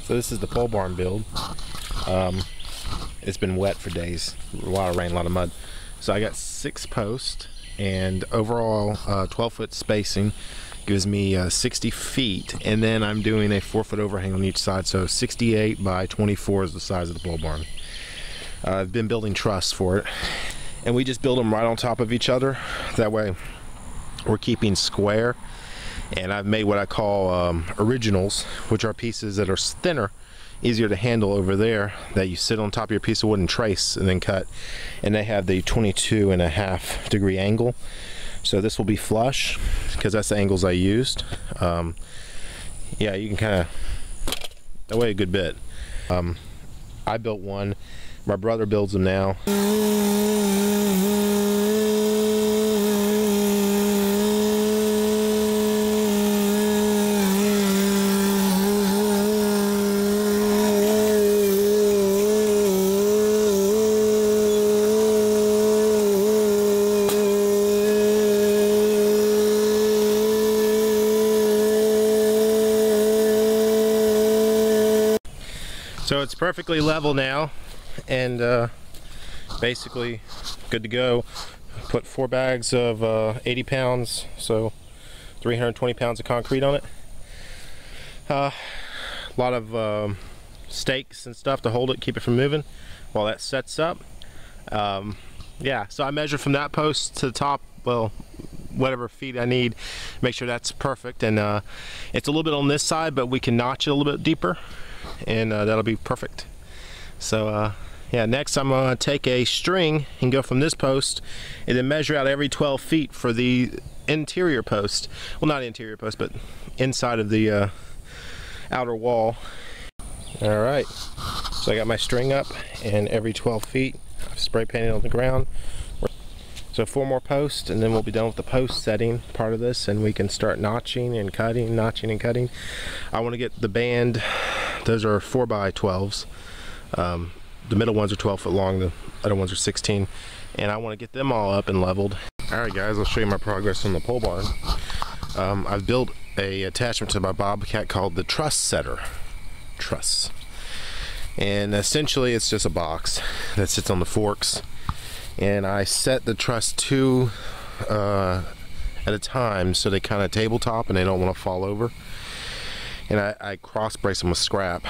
So this is the pole barn build. It's been wet for days, a lot of rain, a lot of mud. So I got 6 posts, and overall 12-foot spacing gives me 60 feet, and then I'm doing a 4-foot overhang on each side, so 68 by 24 is the size of the pole barn. I've been building truss for it, and we just build them right on top of each other. That way we're keeping square. And I've made what I call originals, which are pieces that are thinner, easier to handle over there, that you sit on top of your piece of wood and trace and then cut. And they have the 22.5 degree angle. So this will be flush because that's the angles I used. Yeah, you can kind of, that way a good bit. I built one. My brother builds them now. So it's perfectly level now, and basically good to go. Put 4 bags of 80 pounds, so 320 pounds of concrete on it. A lot of stakes and stuff to hold it, keep it from moving while that sets up. Yeah, so I measure from that post to the top, well, whatever feet I need, make sure that's perfect. And it's a little bit on this side, but we can notch it a little bit deeper, and that'll be perfect. So yeah, next I'm gonna take a string and go from this post and then measure out every 12 feet for the interior post. Well, not interior post, but inside of the outer wall. All right, so I got my string up, and every 12 feet I've spray painted on the ground. So 4 more posts, and then we'll be done with the post setting part of this, and we can start notching and cutting, notching and cutting. I want to get the band, those are 4x12s. The middle ones are 12 foot long, the other ones are 16, and I want to get them all up and leveled. All right guys, I'll show you my progress on the pole barn. I've built a attachment to my bobcat called the truss setter. Truss. And essentially it's just a box that sits on the forks, and I set the truss 2 at a time so they kind of tabletop and they don't want to fall over. And I cross brace them with scrap.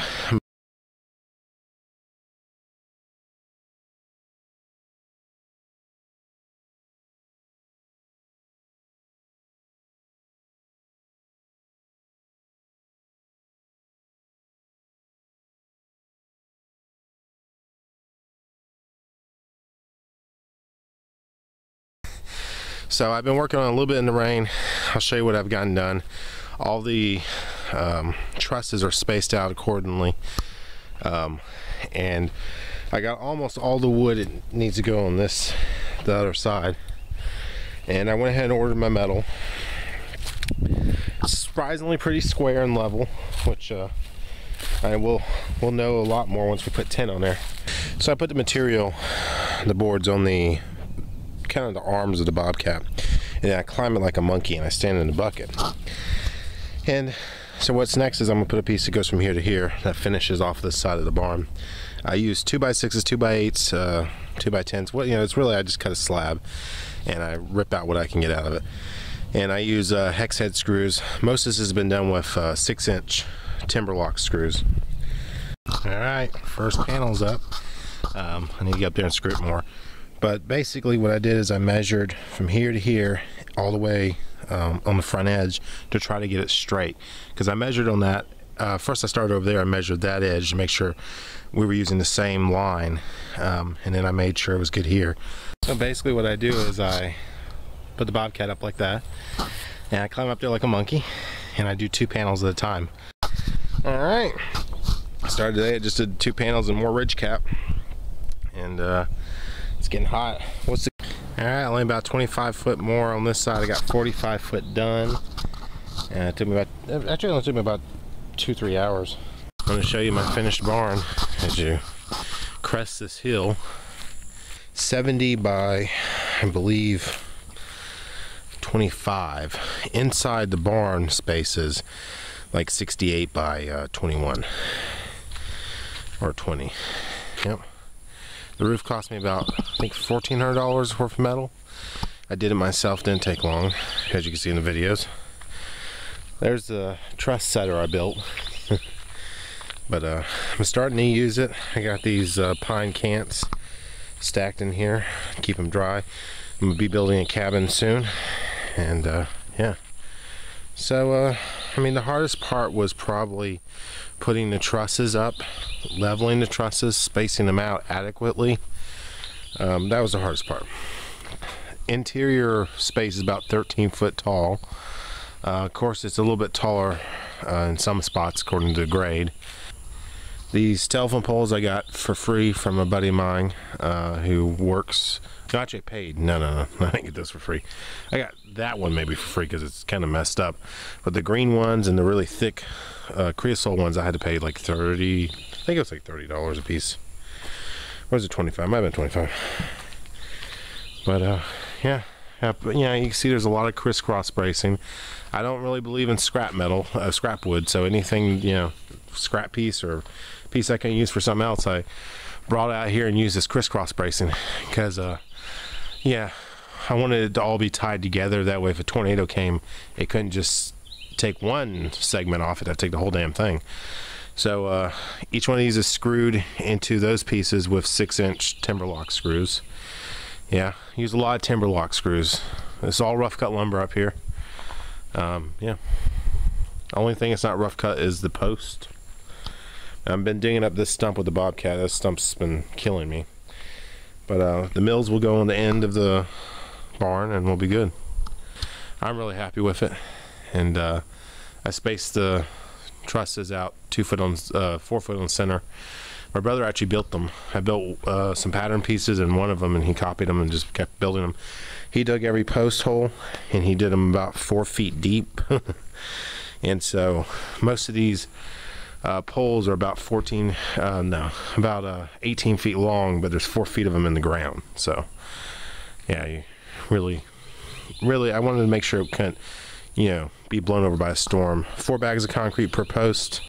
So I've been working on a little bit in the rain. I'll show you what I've gotten done. All the trusses are spaced out accordingly, and I got almost all the wood it needs to go on the other side. And I went ahead and ordered my metal. It's surprisingly pretty square and level, which we'll know a lot more once we put tin on there. So I put the material, the boards on the kind of the arms of the bobcat, and then I climb it like a monkey and I stand in the bucket. And so what's next is I'm gonna put a piece that goes from here to here that finishes off this side of the barn. I use 2x6s, 2x8s, 2x10s. Well, you know, it's really, I just cut a slab and I rip out what I can get out of it. And I use hex head screws. Most of this has been done with 6-inch timber lock screws. All right, first panel's up. I need to get up there and screw it more. But basically what I did is I measured from here to here all the way on the front edge to try to get it straight, because I measured on that first. I started over there, I measured that edge to make sure we were using the same line, and then I made sure it was good here. So basically what I do is I put the bobcat up like that, and I climb up there like a monkey, and I do 2 panels at a time. All right, I started today, I just did 2 panels and more ridge cap, and it's getting hot. All right, only about 25 foot more on this side. I got 45 foot done, and it took me about, actually it only took me about 2-3 hours. I'm going to show you my finished barn as you crest this hill. 70 by, I believe, 25. Inside the barn space is like 68 by 21. or 20. Yep. The roof cost me about, I think, $1,400 worth of metal. I did it myself, didn't take long, as you can see in the videos. There's the truss setter I built. But I'm starting to use it. I got these pine cants stacked in here, keep them dry. I'm gonna be building a cabin soon, and yeah. So I mean, the hardest part was probably putting the trusses up, leveling the trusses, spacing them out adequately. That was the hardest part. Interior space is about 13 foot tall. Of course, it's a little bit taller in some spots according to the grade. These telephone poles I got for free from a buddy of mine who works. No, actually paid. No. I didn't get this for free. I got that one maybe for free because it's kind of messed up. But the green ones and the really thick creosote ones I had to pay like 30. I think it was like $30 a piece. Or was it 25? Might have been 25. But yeah. But, you can see there's a lot of crisscross bracing. I don't really believe in scrap metal, scrap wood. So anything, scrap piece or piece I can use for something else, I brought out here and used this crisscross bracing because yeah, I wanted it to all be tied together. That way if a tornado came, it couldn't just take one segment off, it'd have to take the whole damn thing. So each one of these is screwed into those pieces with 6-inch timber lock screws. Yeah, use a lot of timber lock screws. It's all rough cut lumber up here. Yeah, only thing it's not rough cut is the post. I've been digging up this stump with the bobcat. This stump's been killing me. But the mills will go on the end of the barn and we'll be good. I'm really happy with it. And I spaced the trusses out 2 foot on 4 foot on the center. My brother actually built them. I built some pattern pieces in one of them, and he copied them and just kept building them. He dug every post hole and he did them about 4 feet deep. And so most of these poles are about 18 feet long, but there's 4 feet of them in the ground. So yeah, you really I wanted to make sure it couldn't be blown over by a storm. 4 bags of concrete per post.